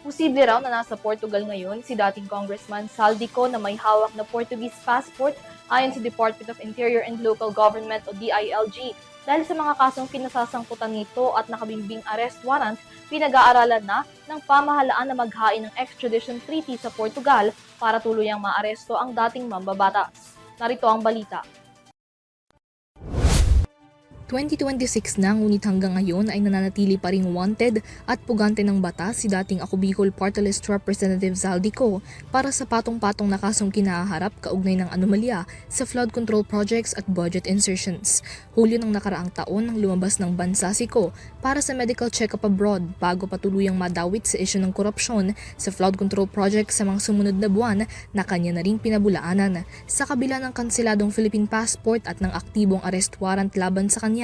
Posible raw na nasa Portugal ngayon si dating Congressman Saldico na may hawak na Portuguese passport ayon sa Department of Interior and Local Government o DILG. Dahil sa mga kasong kinasasangkutan nito at nakabimbing arrest warrant, pinag-aaralan na ng pamahalaan na maghain ng extradition treaty sa Portugal para tuluyang maaresto ang dating mambabatas. Narito ang balita. 2026 na ngunit hanggang ngayon ay nananatili pa ring wanted at pugante ng batas si dating Ako Bicol Party List Representative Zaldico para sa patong-patong na kasong kinaharap kaugnay ng anomalya sa flood control projects at budget insertions. Hulyo ng nakaraang taon nang lumabas ng bansa si Ko para sa medical check-up abroad bago patuluyang madawit sa isyu ng korupsyon sa flood control project sa mga sumunod na buwan na kanya na ring pinabulaanan. Sa kabila ng kanseladong Philippine passport at ng aktibong arrest warrant laban sa kanya,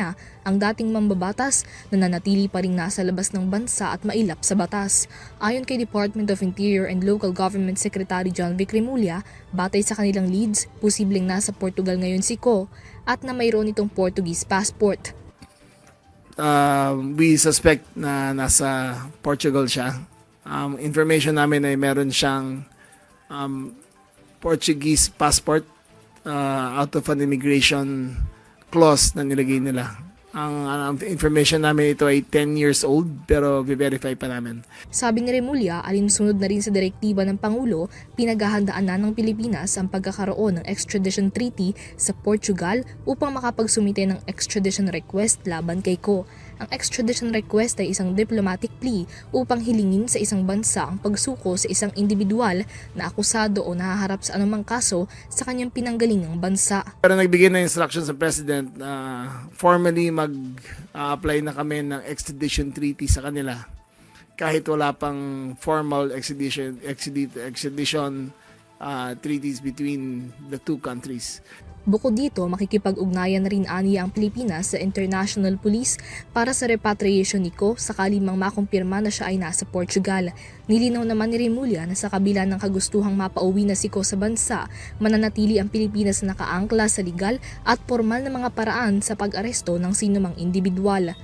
ang dating mambabatas nananatili pa ring nasa labas ng bansa at mailap sa batas. Ayon kay Department of Interior and Local Government Secretary John Vic Remulla, batay sa kanilang leads, posibleng nasa Portugal ngayon si Ko at na mayroon itong Portuguese passport. We suspect na nasa Portugal siya. Information namin ay meron siyang Portuguese passport out of an immigration clause na nilagay nila. Ang information namin ito ay 10 years old pero i-verify pa namin. Sabi ni Remulla, alinsunod na rin sa direktiba ng Pangulo, pinaghahandaan na ng Pilipinas ang pagkakaroon ng extradition treaty sa Portugal upang makapagsumite ng extradition request laban kay Ko. Ang extradition request ay isang diplomatic plea upang hilingin sa isang bansa ang pagsuko sa isang individual na akusado o nahaharap sa anumang kaso sa kanyang pinanggalingang bansa. Pero nagbigay na instructions sa President na formally mag-apply na kami ng extradition treaty sa kanila kahit wala pang formal extradition treaties between the two countries. Bukod dito, makikipag-ugnayan na rin aniya ang Pilipinas sa International Police para sa repatriation ni Ko sakali mang makumpirma na siya ay nasa Portugal. Nilinaw naman ni Remulla na sa kabila ng kagustuhang mapauwi na si Ko sa bansa, mananatili ang Pilipinas na nakaangkla sa legal at formal na mga paraan sa pag-aresto ng sinumang individual.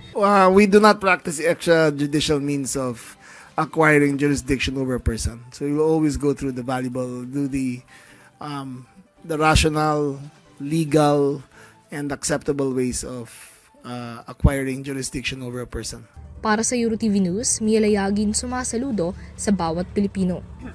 We do not practice extrajudicial means of acquiring jurisdiction over a person. So we will always go through the rational, legal, and acceptable ways of acquiring jurisdiction over a person. Para sa EuroTV News, Mia Layagin sumasaludo sa bawat Pilipino.